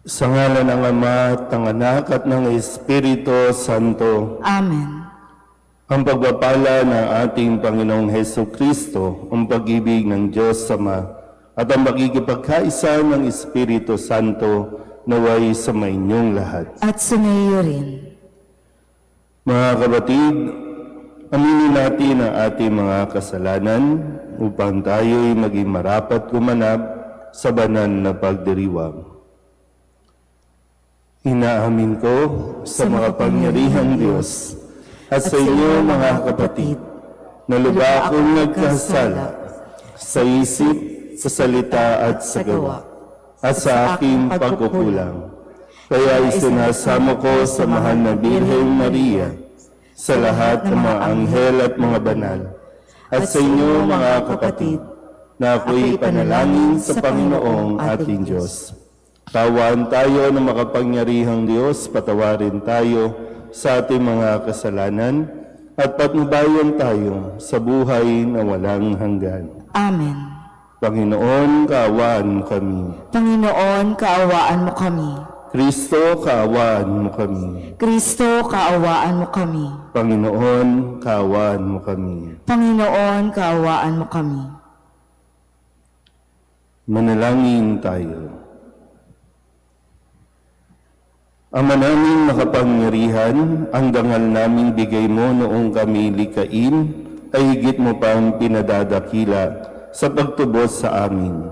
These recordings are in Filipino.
Sa ngalan ng Ama at ng Anak at ng Espiritu Santo. Amen. Ang pagpapala ng ating Panginoong Heso Kristo, ang pag-ibig ng Diyos Ama, at ang makikipagkaisa ng Espiritu Santo naway sa inyong lahat. At sumayo rin. Mga kapatid, aminin natin ang ating mga kasalanan upang tayo'y maging marapat gumanap sa banal na pagdiriwang. Inaamin ko sa makapangyarihang Diyos at sa inyo mga kapatid na lubha akong nagkasala sa isip, sa salita at sa gawa at sa aking pagkukulang. Kaya isinasamo ko sa mahal na Birheng Maria, sa lahat ng mga anghel at mga banal, at sa inyo mga kapatid na ako'y panalangin sa Panginoong ating Diyos. Tawaan tayo ng makapangyarihang Diyos, patawarin tayo sa ating mga kasalanan at patnubayan tayo sa buhay na walang hanggan. Amen. Panginoon, kaawaan mo kami. Panginoon, kaawaan mo kami. Kristo, kaawaan mo kami. Kristo, kaawaan mo kami. Panginoon, kaawaan mo kami. Panginoon, kaawaan mo kami. Manalangin tayo. Ama naming makapangyarihan, ang dangal naming bigay mo noong kami likain, ay higit mo pang pinadadakila sa pagtubos sa amin.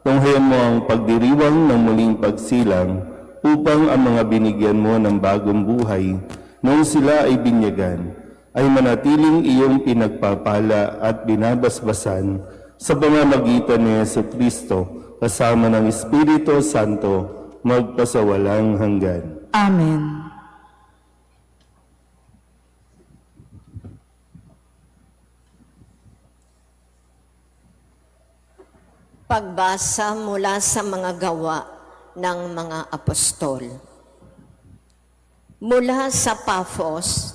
Tunghayan mo ang pagdiriwang ng muling pagsilang upang ang mga binigyan mo ng bagong buhay noong sila ay binyagan, ay manatiling iyong pinagpapala at binabasbasan sa pamamagitan ni Jesucristo kasama ng Espiritu Santo magpasawalang hanggan. Amen. Pagbasa mula sa mga gawa ng mga apostol. Mula sa Paphos,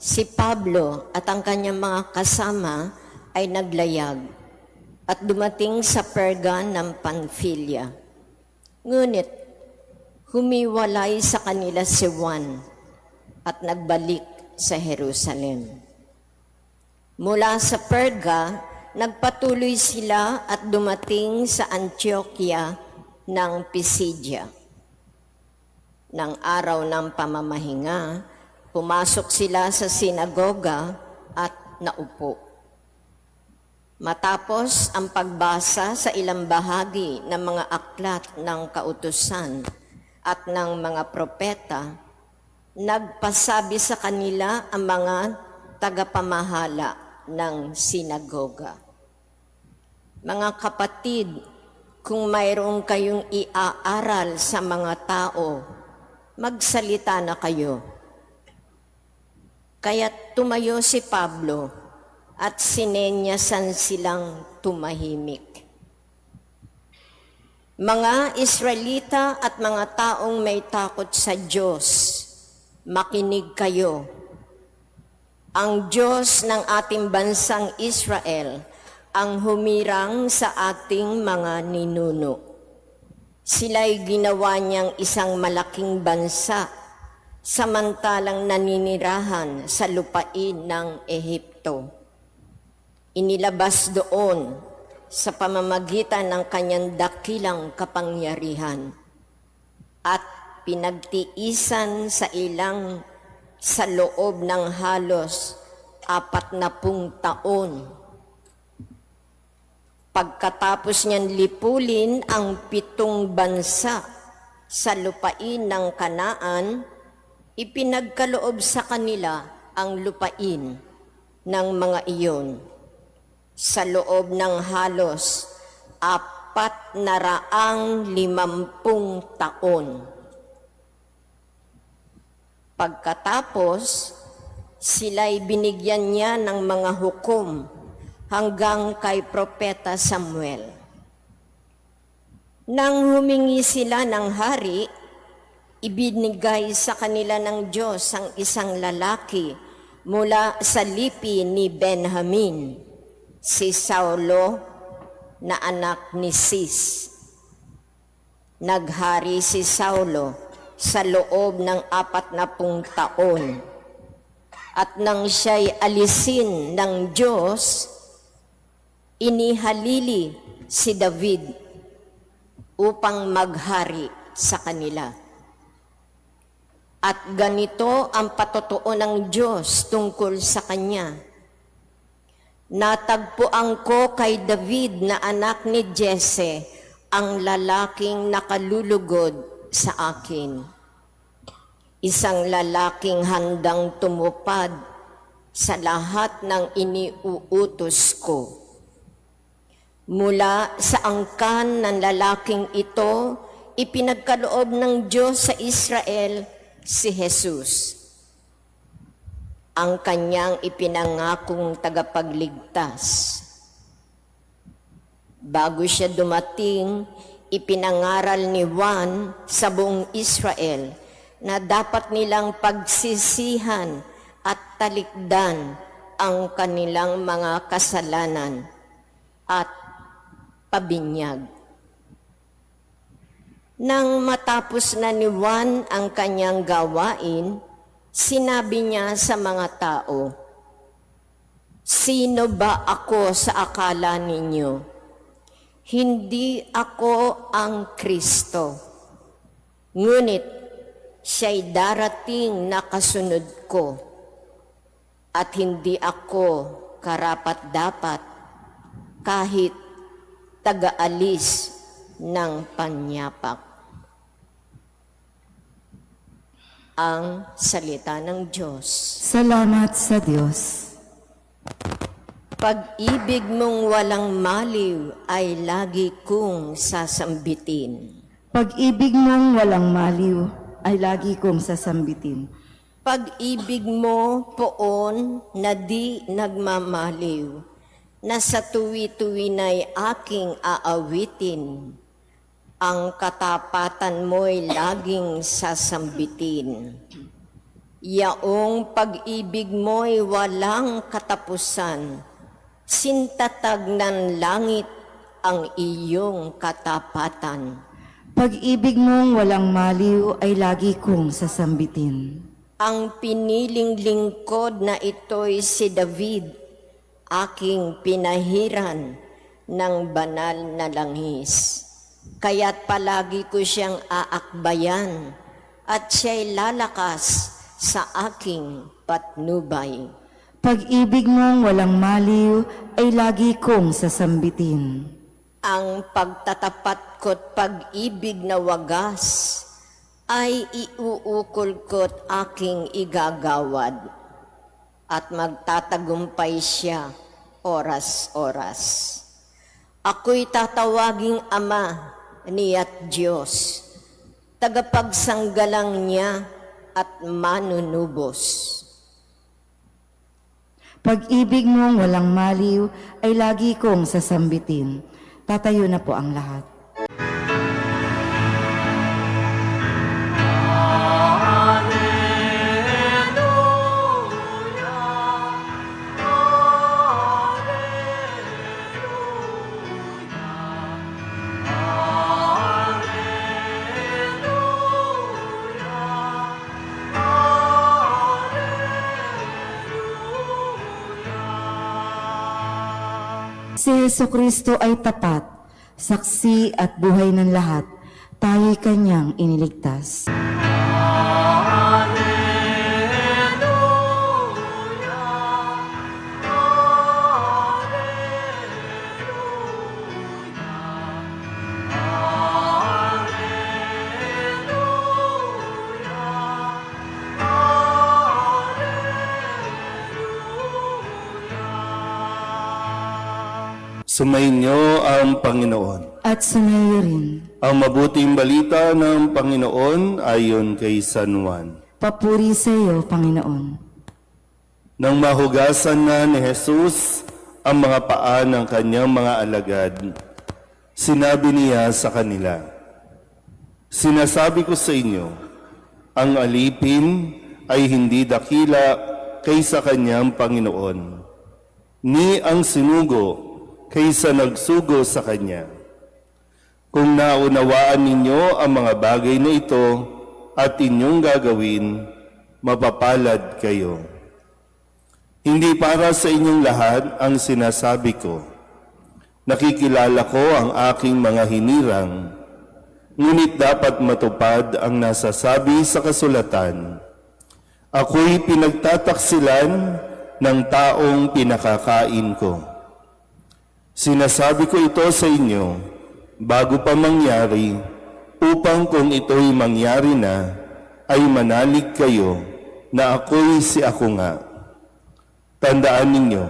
si Pablo at ang kanyang mga kasama ay naglayag at dumating sa Perga ng Pamphylia. Ngunit humiwalay sa kanila si Juan at nagbalik sa Jerusalem. Mula sa Perga, nagpatuloy sila at dumating sa Antioquia ng Pisidia. Nang araw ng pamamahinga, pumasok sila sa sinagoga at naupo. Matapos ang pagbasa sa ilang bahagi ng mga aklat ng kautusan at ng mga propeta, nagpasabi sa kanila ang mga tagapamahala ng sinagoga. Mga kapatid, kung mayroon kayong iaaral sa mga tao, magsalita na kayo. Kaya tumayo si Pablo at sinenyasan silang tumahimik. Mga Israelita at mga taong may takot sa Diyos, makinig kayo. Ang Diyos ng ating bansang Israel ang humirang sa ating mga ninuno. Sila'y ginawa niyang isang malaking bansa, samantalang naninirahan sa lupain ng Ehipto. Inilabas doon sa pamamagitan ng kanyang dakilang kapangyarihan at pinagtiisan sa loob ng halos 40 taon. Pagkatapos niyan lipulin ang 7 bansa sa lupain ng Kanaan, ipinagkaloob sa kanila ang lupain ng mga iyon sa loob ng halos 450 taon. Pagkatapos, sila'y binigyan niya ng mga hukom hanggang kay Propeta Samuel. Nang humingi sila ng hari, ibinigay sa kanila ng Diyos ang isang lalaki mula sa lipi ni Benjamin, si Saulo na anak ni Cis. Naghari si Saulo sa loob ng 40 taon. At nang siya'y alisin ng Diyos, inihalili si David upang maghari sa kanila. At ganito ang patotoo ng Diyos tungkol sa kanya. Natagpuan ko kay David na anak ni Jesse ang lalaking nakalulugod sa akin. Isang lalaking handang tumupad sa lahat ng iniuutos ko. Mula sa angkan ng lalaking ito, ipinagkaloob ng Diyos sa Israel si Jesus, ang kanyang ipinangakong tagapagligtas. Bago siya dumating, ipinangaral ni Juan sa buong Israel na dapat nilang pagsisihan at talikdan ang kanilang mga kasalanan at pabinyag. Nang matapos na ni Juan ang kanyang gawain, sinabi niya sa mga tao, "Sino ba ako sa akala ninyo? Hindi ako ang Kristo. Ngunit siya'y darating na kasunod ko, at hindi ako karapat-dapat kahit taga-alis ng panyapak." Ang salita ng Diyos. Salamat sa Diyos. Pag-ibig mong walang maliw ay lagi kong sasambitin. Pag-ibig mong walang maliw ay lagi kong sasambitin. Pag-ibig mo poon na di nagmamaliw, na sa tuwi-tuwi na'y aking aawitin. Ang katapatan mo'y laging sasambitin. Yaong pag-ibig mo'y walang katapusan, sintatag ng langit ang iyong katapatan. Pag-ibig mong walang maliw ay lagi kong sasambitin. Ang piniling lingkod na ito'y si David, aking pinahiran ng banal na langis. Kaya't palagi ko siyang aakbayan at siya'y lalakas sa aking patnubay. Pag-ibig mong walang maliw ay lagi kong sasambitin. Ang pagtatapat ko't pag-ibig na wagas ay iuukol ko't aking igagawad, at magtatagumpay siya oras-oras. Ako'y tatawaging Ama niya't Diyos, tagapagsanggalang niya at manunubos. Pag-ibig mong walang maliw ay lagi kong sasambitin. Tatayo na po ang lahat. Si Jesucristo ay tapat, saksi at buhay ng lahat. Tayo'y kanyang iniligtas. Sumainyo ang Panginoon. At sumayo rin. Ang mabuting balita ng Panginoon ayon kay San Juan. Papuri sa iyo, Panginoon. Nang mahugasan na ni Jesus ang mga paa ng kanyang mga alagad, sinabi niya sa kanila, "Sinasabi ko sa inyo, ang alipin ay hindi dakila kaysa kanyang Panginoon, ni ang sinugo kaysa nagsugo sa kanya. Kung naunawaan ninyo ang mga bagay na ito at inyong gagawin, mapapalad kayo. Hindi para sa inyong lahat ang sinasabi ko. Nakikilala ko ang aking mga hinirang, ngunit dapat matupad ang nasasabi sa kasulatan. Ako'y pinagtataksilan ng taong pinakakain ko. Sinasabi ko ito sa inyo bago pa mangyari, upang kung ito'y mangyari na, ay manalig kayo na ako'y si ako nga. Tandaan ninyo,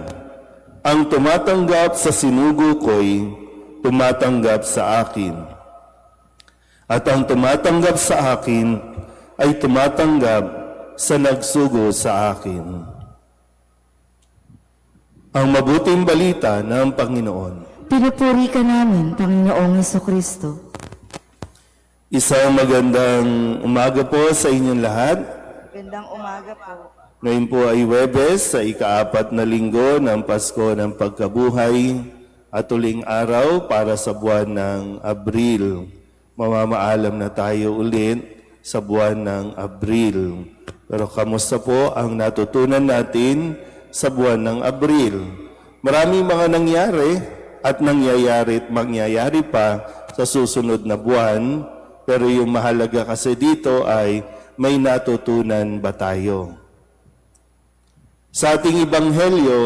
ang tumatanggap sa sinugo ko'y tumatanggap sa akin. At ang tumatanggap sa akin ay tumatanggap sa nagsugo sa akin. Ang mabuting balita ng Panginoon. Pinupuri ka namin, Panginoong Hesukristo. Isang magandang umaga po sa inyong lahat. Magandang umaga po. Ngayon po ay Huwebes sa ika-4 na linggo ng Pasko ng Pagkabuhay at uling araw para sa buwan ng Abril. Mamamaalam na tayo ulit sa buwan ng Abril. Pero kamusta po ang natutunan natin sa buwan ng Abril? Maraming mga nangyari at nangyayari at mangyayari pa sa susunod na buwan, pero yung mahalaga kasi dito ay may natutunan ba tayo? Sa ating Ebanghelyo,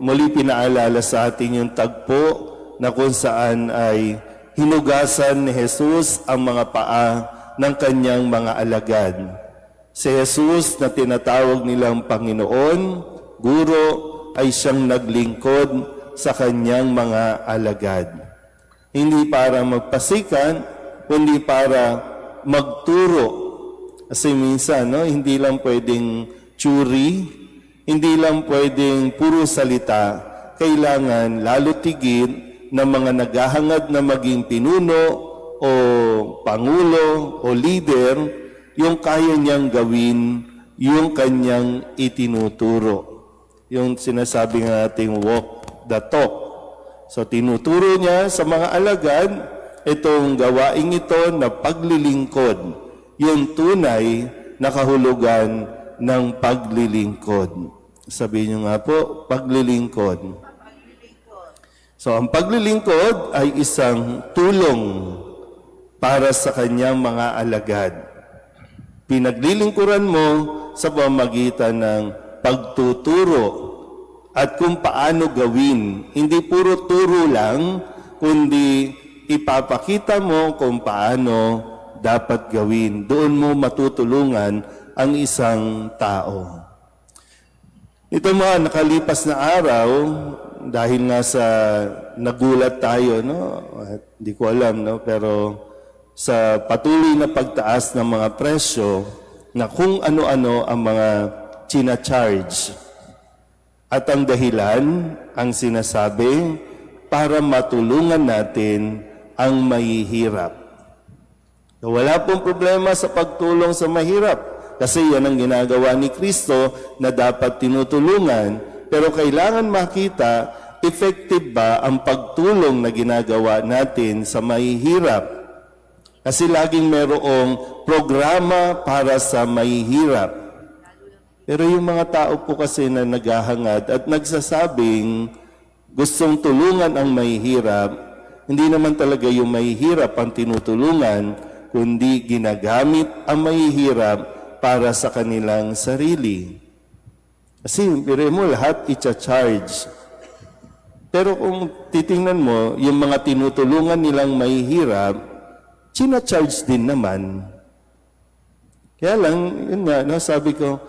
muli pinaalala sa ating yung tagpo na kung saan ay hinugasan ni Jesus ang mga paa ng kanyang mga alagad. Si Jesus na tinatawag nilang Panginoon, Guro, ay siyang naglingkod sa kanyang mga alagad. Hindi para magpasikan, kundi para magturo. Kasi minsan, hindi lang pwedeng tsuri, hindi lang pwedeng puro salita. Kailangan lalo tigit ng mga naghahangad na maging pinuno o pangulo o leader, yung kaya niyang gawin, yung kanyang itinuturo. Yung sinasabi ng ating walk the talk. So tinuturo niya sa mga alagad itong gawaing ito na paglilingkod, yung tunay na kahulugan ng paglilingkod. Sabihin niyo nga po, paglilingkod. So ang paglilingkod ay isang tulong para sa kanyang mga alagad. Pinaglilingkuran mo sa pamamagitan ng pagtuturo at kung paano gawin. Hindi puro turo lang, kundi ipapakita mo kung paano dapat gawin. Doon mo matutulungan ang isang tao. Ito mga nakalipas na araw, dahil nga sa nagulat tayo, Hindi ko alam, pero sa patuloy na pagtaas ng mga presyo, na kung ano-ano ang mga china-charge. At ang dahilan, ang sinasabi, para matulungan natin ang mahihirap. Wala pong problema sa pagtulong sa mahirap, kasi yan ang ginagawa ni Kristo na dapat tinutulungan. Pero kailangan makita, effective ba ang pagtulong na ginagawa natin sa mahihirap? Kasi laging mayroong programa para sa mahihirap. Pero yung mga tao po kasi na naghahangad at nagsasabing gustong tulungan ang mahihirap, hindi naman talaga yung mahihirap ang tinutulungan, kundi ginagamit ang mahihirap para sa kanilang sarili. Kasi pire mo lahat i-charge. Pero kung titingnan mo, yung mga tinutulungan nilang mahihirap, china-charge din naman. Kaya lang, yun nga, sabi ko,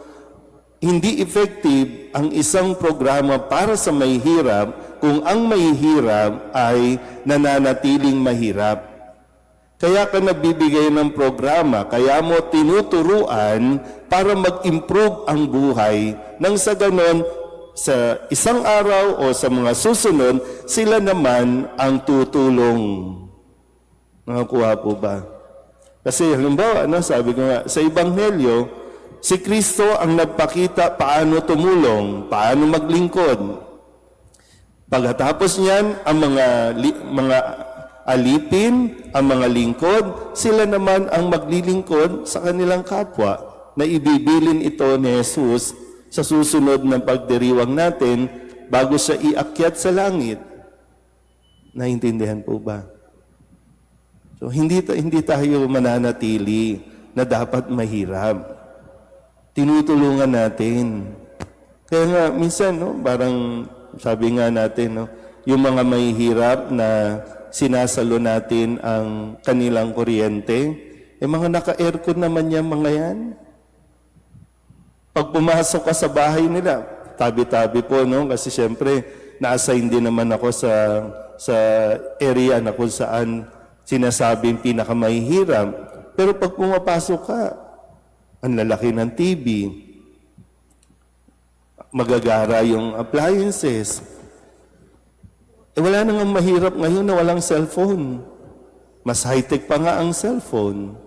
hindi effective ang isang programa para sa mahihirap kung ang mahihirap ay nananatiling mahirap. Kaya ka nabibigay ng programa, kaya mo tinuturuan para mag-improve ang buhay. Nang sa ganon, sa isang araw o sa mga susunod, sila naman ang tutulong. Nakakuha po ba? Kasi halimbawa, sabi ko nga, sa Ebanghelyo, si Kristo ang nagpakita paano tumulong, paano maglingkod. Pagkatapos niyan, ang mga alipin ang mga lingkod, sila naman ang maglilingkod sa kanilang kapwa na ibibilin ito ni Jesus sa susunod ng pagdiriwang natin bago siya iakyat sa langit. Naintindihan po ba? So hindi tayo mananatili na dapat mahirap. Tinutulungan natin. Kaya nga minsan parang sabi nga natin yung mga mahihirap na sinasalo natin ang kanilang kuryente, mga naka-aircon naman yan mga yan. Pag pumasok ka sa bahay nila, tabi-tabi po, kasi siyempre, na-assign din naman ako sa area na kung saan sinasabing pinakamahihirap. Pero pag pumapasok ka, ang lalaki ng TV, magagara yung appliances. Wala nang mahirap ngayon na walang cellphone. Mas high-tech pa nga ang cellphone.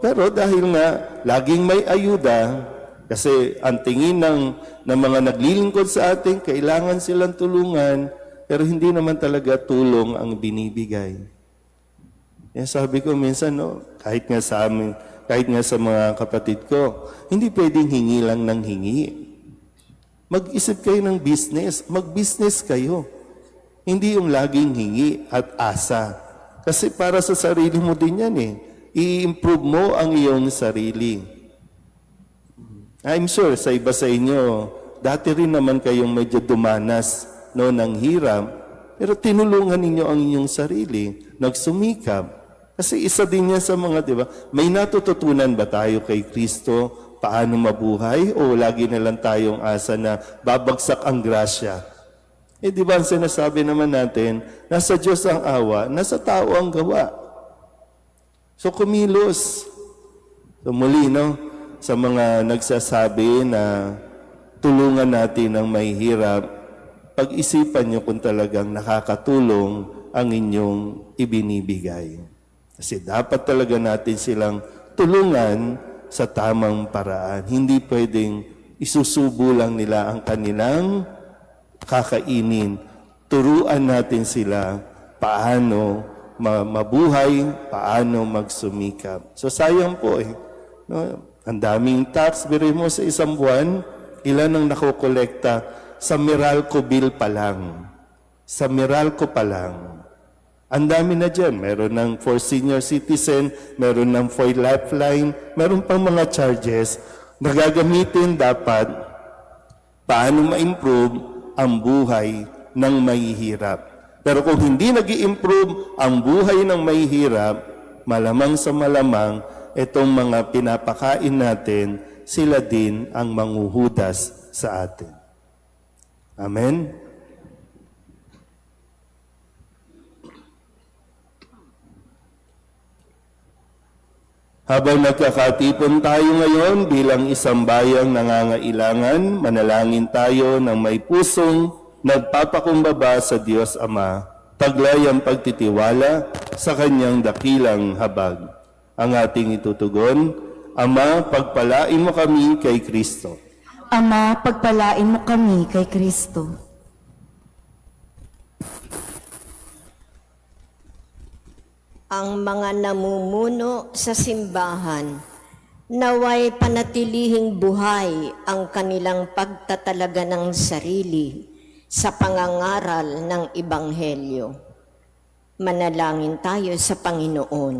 Pero dahil nga laging may ayuda, kasi ang tingin ng mga naglilingkod sa atin, kailangan silang tulungan, pero hindi naman talaga tulong ang binibigay. Kaya sabi ko minsan, kahit nga sa amin, kahit nga sa mga kapatid ko, hindi pwedeng hingi lang ng hingi. Mag-isip kayo ng business, mag-business kayo. Hindi yung laging hingi at asa. Kasi para sa sarili mo din yan I-improve mo ang iyong sarili. I'm sure sa iba sa inyo, dati rin naman kayong medyo dumanas ng hirap, pero tinulungan ninyo ang inyong sarili, nagsumikap. Kasi isa din yan sa mga, di ba, may natututunan ba tayo kay Kristo paano mabuhay o lagi na lang tayong asa na babagsak ang grasya? Di ba ang sinasabi naman natin, nasa Diyos ang awa, nasa tao ang gawa. So kumilos. So muli, sa mga nagsasabi na tulungan natin ang mahihirap, pag-isipan nyo kung talagang nakakatulong ang inyong ibinibigay. Kasi dapat talaga natin silang tulungan sa tamang paraan. Hindi pwedeng isusubo lang nila ang kanilang kakainin. Turuan natin sila paano mabuhay, paano magsumikap. So sayang po ang daming tax, biro mo sa isang buwan, ilan ang nakokolekta sa Meralco bill pa lang. Sa Meralco pa lang. Ang dami na dyan. Meron ng for senior citizen, meron ng for lifeline, meron pang mga charges na gagamitin dapat paano ma-improve ang buhay ng mahihirap. Pero kung hindi nag-i-improve ang buhay ng mahihirap, malamang sa malamang, itong mga pinapakain natin, sila din ang manghuhudas sa atin. Amen? Habang nagkakatipon tayo ngayon bilang isang bayang nangangailangan, manalangin tayo ng may pusong nagpapakumbaba sa Diyos Ama, taglay ang pagtitiwala sa Kanyang dakilang habag. Ang ating itutugon, Ama, pagpalain mo kami kay Kristo. Ama, pagpalain mo kami kay Kristo. Ang mga namumuno sa simbahan, naway panatilihing buhay ang kanilang pagtatalaga ng sarili sa pangangaral ng Ebanghelyo. Manalangin tayo sa Panginoon.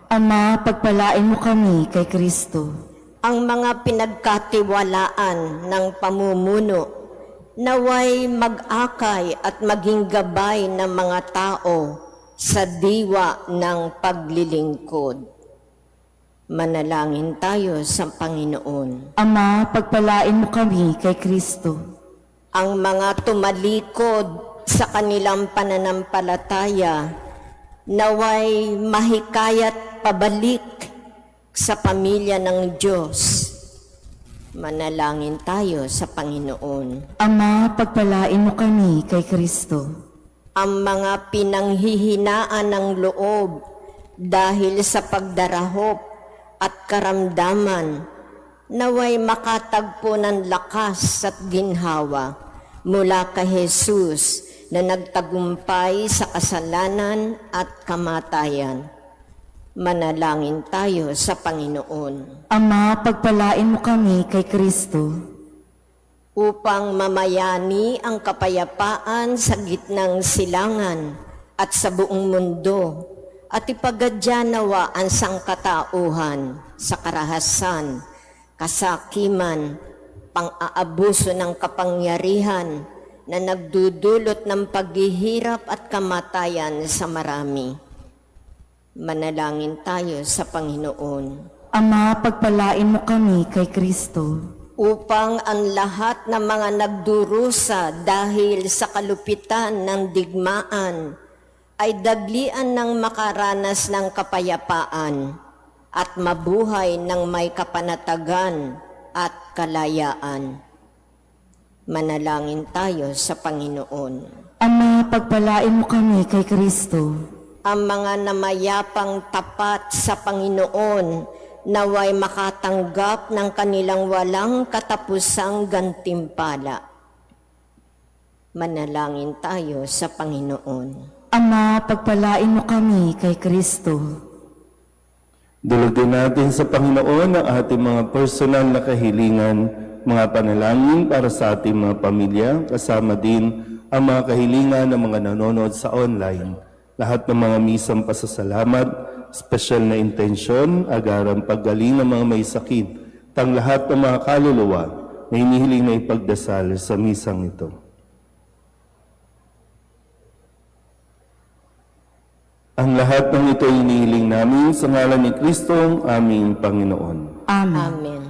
Ama, pagpalain mo kami kay Kristo. Ang mga pinagkatiwalaan ng pamumuno, naway mag-akay at maging gabay ng mga tao sa diwa ng paglilingkod. Manalangin tayo sa Panginoon. Ama, pagpalain mo kami kay Kristo. Ang mga tumalikod sa kanilang pananampalataya, naway mahikayat pabalik sa pamilya ng Diyos. Manalangin tayo sa Panginoon. Ama, pagpalain mo kami kay Kristo. Ang mga pinanghihinaan ng loob dahil sa pagdarahop at karamdaman, naway makatagpo ng lakas at ginhawa mula kay Jesus na nagtagumpay sa kasalanan at kamatayan. Manalangin tayo sa Panginoon. Ama, pagpalain mo kami kay Kristo Upang mamayani ang kapayapaan sa gitnang silangan at sa buong mundo, at ipagadya nawa ang sangkatauhan sa karahasan, kasakiman, pang-aabuso ng kapangyarihan na nagdudulot ng paghihirap at kamatayan sa marami. Manalangin tayo sa Panginoon. Ama, pagpalain mo kami kay Kristo Upang ang lahat ng mga nagdurusa dahil sa kalupitan ng digmaan ay daglian ng makaranas ng kapayapaan at mabuhay ng may kapanatagan at kalayaan. Manalangin tayo sa Panginoon. Ama, pagpalain mo kami kay Kristo Ang mga namayapang tapat sa Panginoon naway makatanggap ng kanilang walang katapusang gantimpala. Manalangin tayo sa Panginoon. Ama, pagpalain mo kami kay Kristo Dulugin natin sa Panginoon ang ating mga personal na kahilingan, mga panalangin para sa ating mga pamilya, kasama din ang mga kahilingan ng mga nanonood sa online. Lahat ng mga misang pasasalamat, special na intensyon, agarang paggaling ng mga may sakit, tang lahat ng mga kaluluwa na inihiling na ipagdasal sa misang ito. Ang lahat ng ito inihiling namin sa ngalan ni Kristo, ang aming Panginoon. Amen. Amen.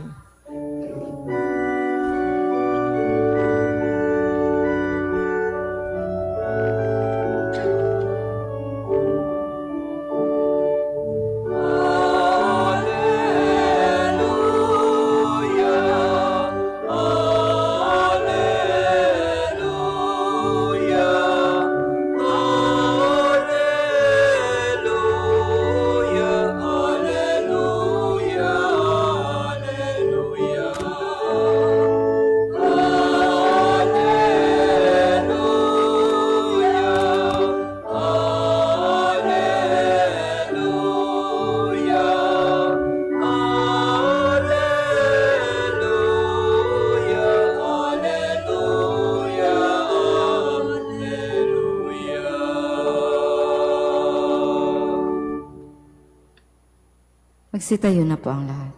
Magsitayo na po ang lahat.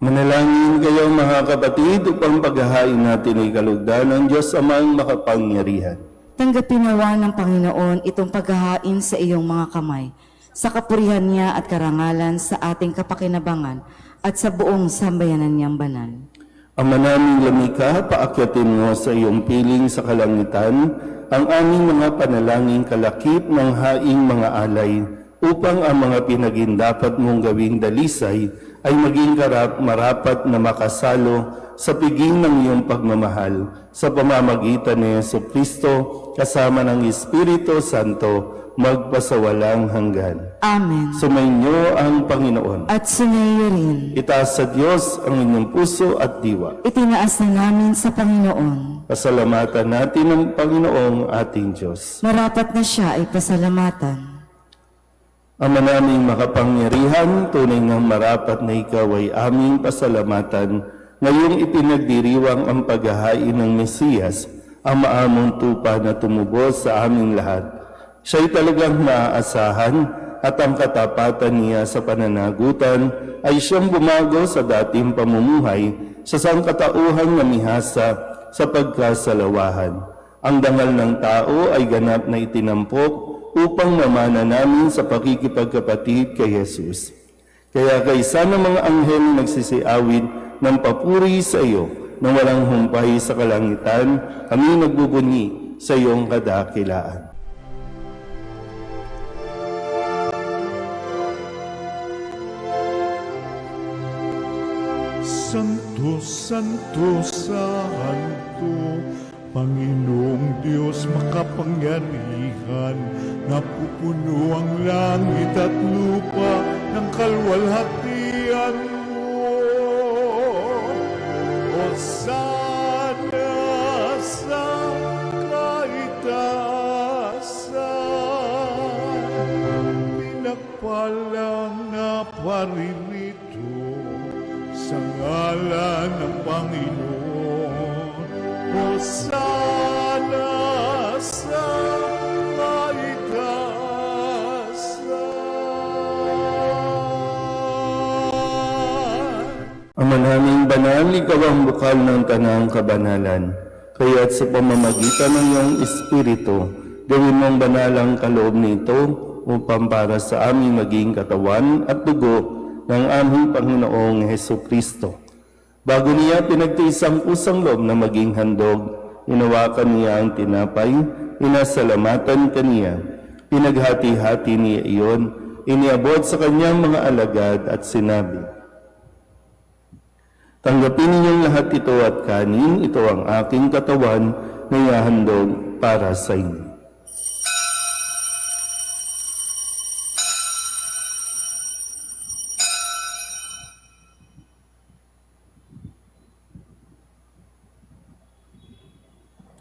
Manalangin kayo mga kapatid upang paghahain natin ay kalugdan ng Diyos Amang makapangyarihan. Tanggapin nawa ng Panginoon itong paghahain sa iyong mga kamay, sa kapurihan niya at karangalan sa ating kapakinabangan at sa buong sambayanan niyang banal. Ama naming lamika, paakyatin mo sa iyong piling sa kalangitan ang aming mga panalangin kalakip ng haing mga alay, upang ang mga pinagindapat mong gawing dalisay ay maging marapat na makasalo sa piging ng iyong pagmamahal sa pamamagitan ni Jesucristo kasama ng Espiritu Santo magpasawalang hanggan. Amen. Sumainyo ang Panginoon. At sumayo rin. Itaas sa Diyos ang inyong puso at diwa. Itinaas na namin sa Panginoon. Pasalamatan natin ang Panginoong ating Diyos. Marapat na siya ay pasalamatan. Ama naming makapangyarihan, tunay ngang marapat na ikaw ay aming pasalamatan. Ngayong ipinagdiriwang ang paghahain ng Mesiyas, ang maamong tupa na tumubos sa aming lahat. Siya'y talagang maaasahan at ang katapatan niya sa pananagutan ay siyang bumago sa dating pamumuhay sa sangkatauhan na mihasa sa pagkasalawahan. Ang dangal ng tao ay ganap na itinampok upang mamana namin sa pakikipagkapatid kay Jesus. Kaya kaysa ng mga anghel nagsisiawid ng papuri sa iyo nang walang humpay sa kalangitan, kami nagbubunyi sa iyong kadakilaan. Santo, Santo, Santo, Panginoong Diyos makapangyarihan, napupuno ang langit at lupa ng kalwalhatian mo. Hosana pagpapalang na paririto sa ngalan ng Panginoon. Hosana sa kaitaasan. Ama naming banal, ikaw ang bukal ng tanang kabanalan. Kaya't sa pamamagitan ng iyong Espiritu, gawin mong banal ang kaloob nito upang para sa aming maging katawan at dugo ng aming Panginoong Hesukristo. Bago niya pinagtiis ang pusang loob na maging handog, inawakan niya ang tinapay, inasalamatan kaniya, pinaghati-hati niya iyon, iniabot sa kanyang mga alagad at sinabi, "Tanggapin ninyong lahat ito at kanin, ito ang aking katawan na ihahandog para sa inyo."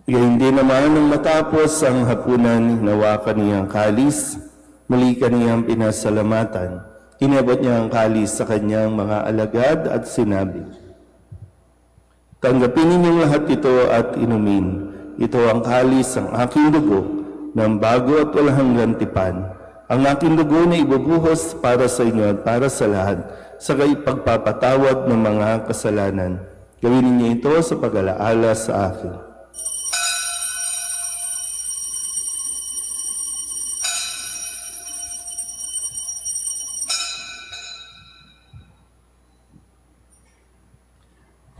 Gayon din naman nang matapos ang hapunan, hinawakan niya ang kalis, muli kaniyang pinasalamatan. Inabot niya ang kalis sa kanyang mga alagad at sinabi, "Tanggapin ninyong lahat ito at inumin. Ito ang kalis ng aking dugo, ng bago at walang hanggang tipan. Ang aking dugo na ibubuhos para sa inyo at para sa lahat, sa ipagpapatawad ng mga kasalanan. Gawin ninyo ito sa pag-alaala sa akin."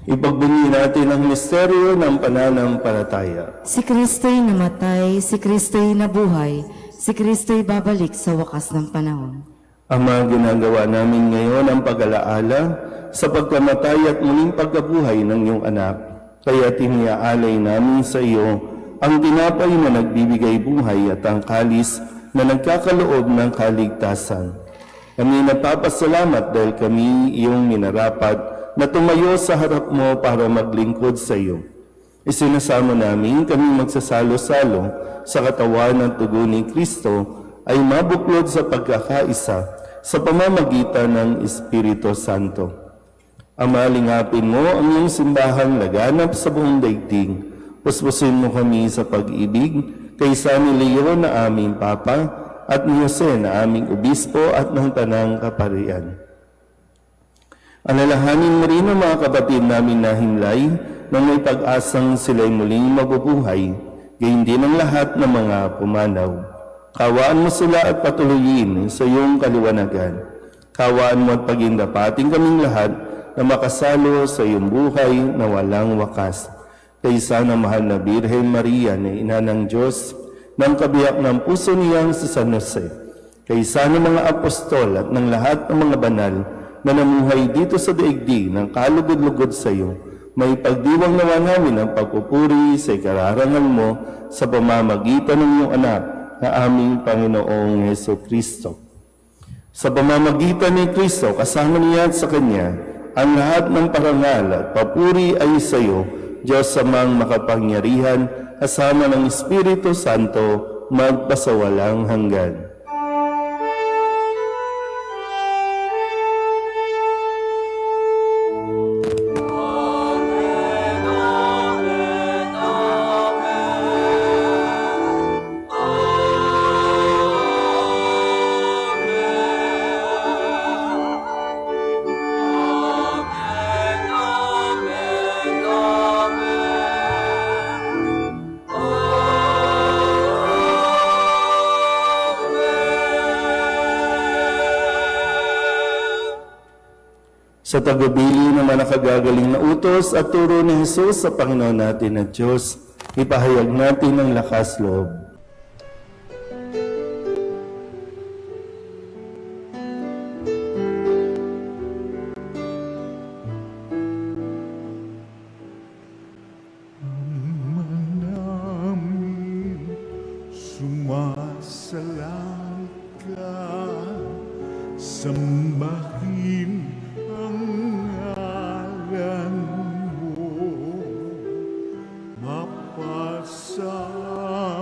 Ipagbunyi natin ang misteryo ng pananampalataya. Si Kristo'y namatay, si Kristo'y nabuhay, si Kristo'y babalik sa wakas ng panahon. Ama, ginagawa namin ngayon ang pag-alaala sa pagkamatay at muling pagkabuhay ng iyong anak. Kaya tiniaalay namin sa iyo ang tinapay na nagbibigay buhay at ang kalis na nagkakaloob ng kaligtasan. Kami nagpapasalamat dahil kami iyong minarapat na tumayo sa harap mo para maglingkod sa iyo. Isinasamo namin kami magsasalo-salo sa katawan at dugo ni Kristo ay mabuklod sa pagkakaisa sa pamamagitan ng Espiritu Santo. Ama, lingapin mo ang iyong simbahang laganap sa buong daigdig. Puspusin mo kami sa pag-ibig kay San Leon na aming Papa at ni Jose na aming Obispo at ng Tanang Kaparian. Alalahanin mo rin ang mga kapatid namin na himlay na may pag-asang sila'y muling mabubuhay, gayon din ang lahat ng mga pumanaw. Kawaan mo sila at patuloyin sa iyong kaliwanagan. Kawaan mo at pagindapating kaming lahat na makasalo sa iyong buhay na walang wakas. Kaysa ng mahal na Birhen Maria na ina ng Diyos, ng kabiyak ng puso niyang si San Jose, kaysa ng mga apostol at ng lahat ng mga banal na namuhay dito sa daigdig ng kalugod-lugod sa iyo, may pagdiwang nawa namin ang pagpupuri sa ikararangal mo sa pamamagitan ng iyong anak na aming Panginoong Hesukristo. Sa pamamagitan ni Kristo, kasama niya at sa Kanya, ang lahat ng parangal at papuri ay sa iyo, Diyos Amang makapangyarihan, kasama ng Espiritu Santo, magpasawalang hanggan. Sa tagubilin ng mga nakagagaling na utos at turo ni Jesus sa Panginoon natin at Diyos, ipahayag natin ang lakas loob. Namin sumasalang ka, sambahin ang ngalan mo,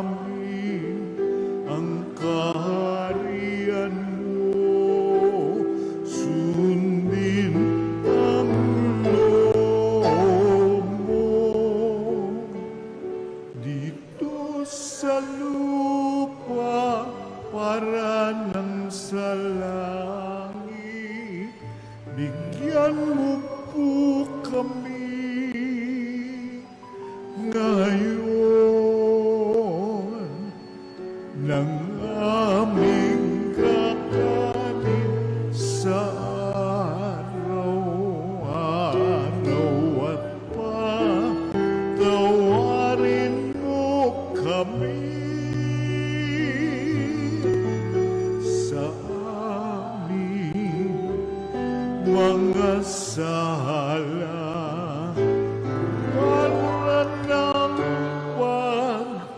mapasamin ang kaharian mo, ng sa langit, bigyan mo po kami ngayon ng aming kakanin sa araw-araw at patawarin mo kami sa aming mga sala para ng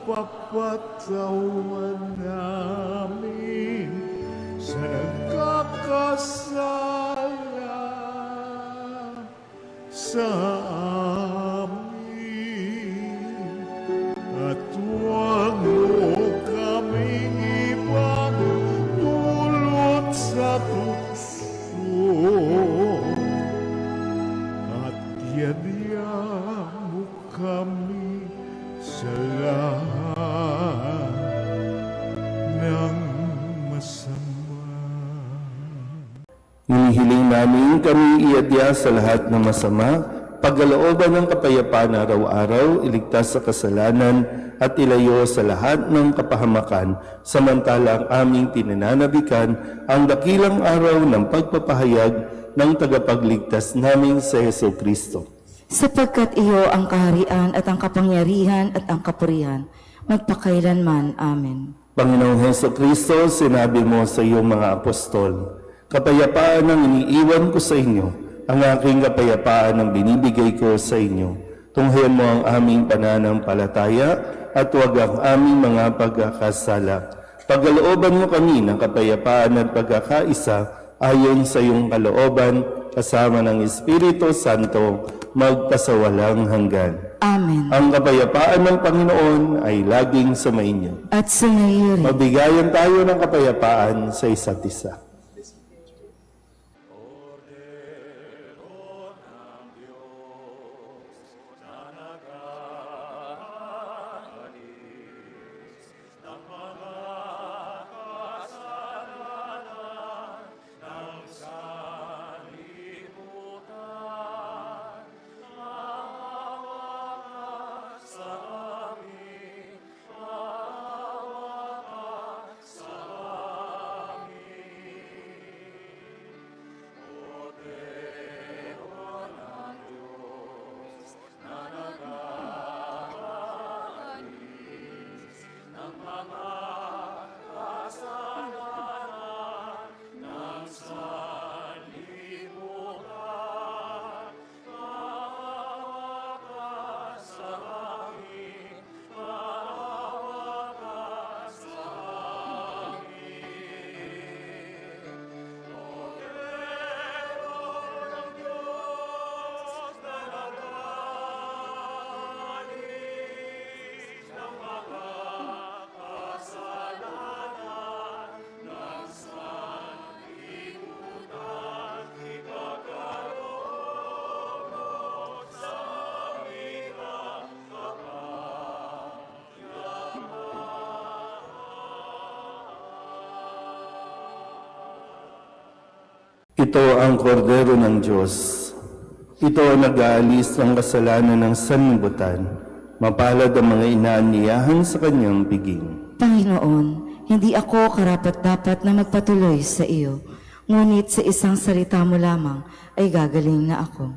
pagpapatawan namin sa nagkakasala sa amin at huwag mo kaming ipagdulot sa tukso at yadya mo kami sa lahat ng masama. Hinihiling namin kami iadya sa lahat ng masama, pagkalooban ng kapayapaan araw-araw, iligtas sa kasalanan at ilayo sa lahat ng kapahamakan, samantalang aming pinananabikan ang dakilang araw ng pagpapahayag ng tagapagligtas namin sa Heso Kristo. Sapagkat iyo ang kaharian at ang kapangyarihan at ang kapurihan, magpakailanman. Amen. Panginoong Heso Kristo, sinabi mo sa iyong mga apostol, kapayapaan ang iniiwan ko sa inyo, ang aking kapayapaan ang binibigay ko sa inyo. Tunghayan mo ang aming pananampalataya at huwag ang aming mga pagkakasala. Pagkalooban mo kami ng kapayapaan at pagkakaisa ayon sa iyong kalooban, kasama ng Espiritu Santo, magpasawalang hanggan. Amen. Ang kapayapaan ng Panginoon ay laging sumainyo. At sumayo rin. Mabigayan tayo ng kapayapaan sa isa't isa. Ito ang kordero ng Diyos. Ito ang nag-aalis ng kasalanan ng sanlibutan. Mapalad ang mga inaaniyahan sa kanyang piging. Panginoon, hindi ako karapat-dapat na magpatuloy sa iyo, ngunit sa isang salita mo lamang ay gagaling na ako.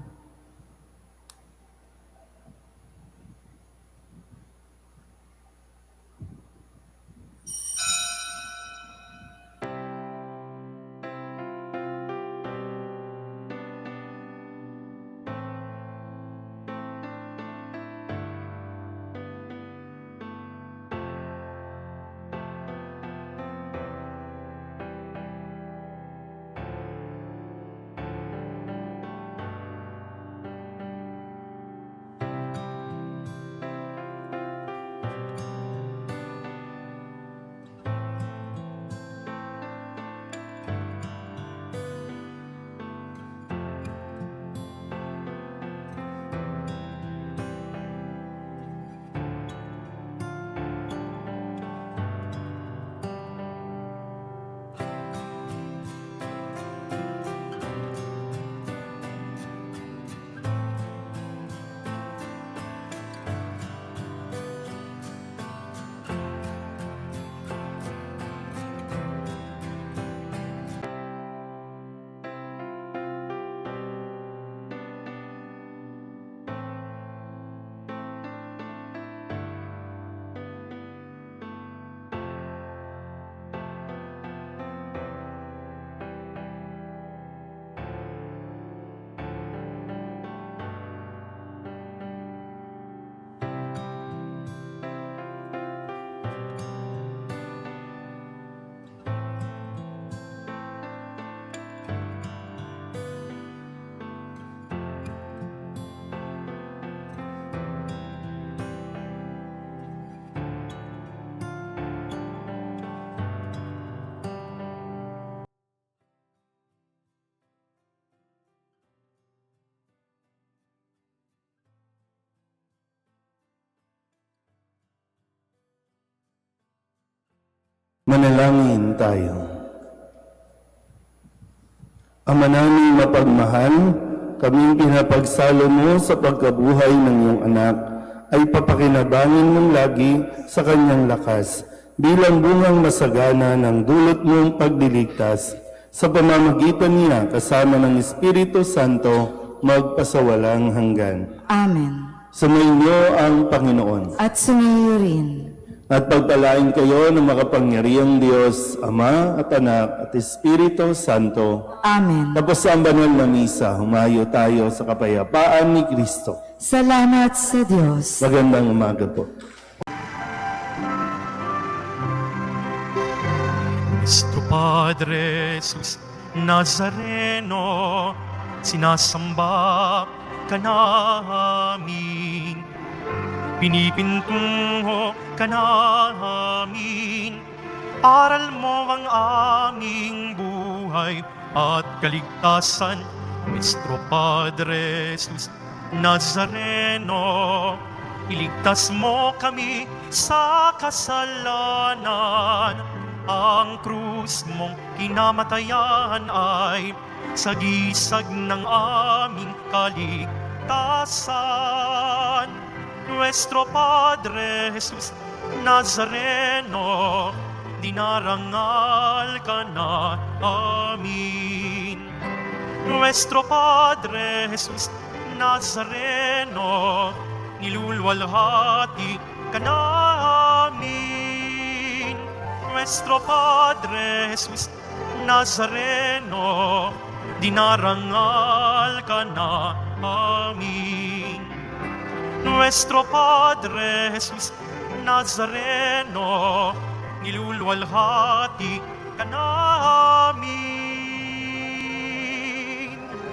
Manalangin tayo. Ama naming mapagmahal, kaming pinapagsalo mo sa pagkabuhay ng iyong anak, ay papakinabangin mong lagi sa kanyang lakas, bilang bungang masagana ng dulot mong pagliligtas, sa pamamagitan niya kasama ng Espiritu Santo, magpasawalang hanggan. Amen. Sumainyo ang Panginoon. At sumayo rin. At pagpalain kayo ng makapangyarihang Diyos, Ama at Anak at Espiritu Santo. Amen. Tapos sa banal na misa, humayo tayo sa kapayapaan ni Kristo. Salamat sa Diyos. Magandang umaga po. Nuestro Padre Jesus Nazareno, sinasamba ka namin, pinipintungo ka namin, aral mo ang aming buhay at kaligtasan. Nuestro Padre Jesus Nazareno, iligtas mo kami sa kasalanan. Ang krus mong kinamatayan ay sagisag ng aming kaligtasan. Nuestro Padre Jesus Nazareno, dinarangal ka na amin. Nuestro Padre Jesus Nazareno, nilulwalhati ka namin. Nuestro Padre Jesus Nazareno, dinarangal ka na amin. Nuestro Padre Jesus Nazareno, nilulwalhati ka namin.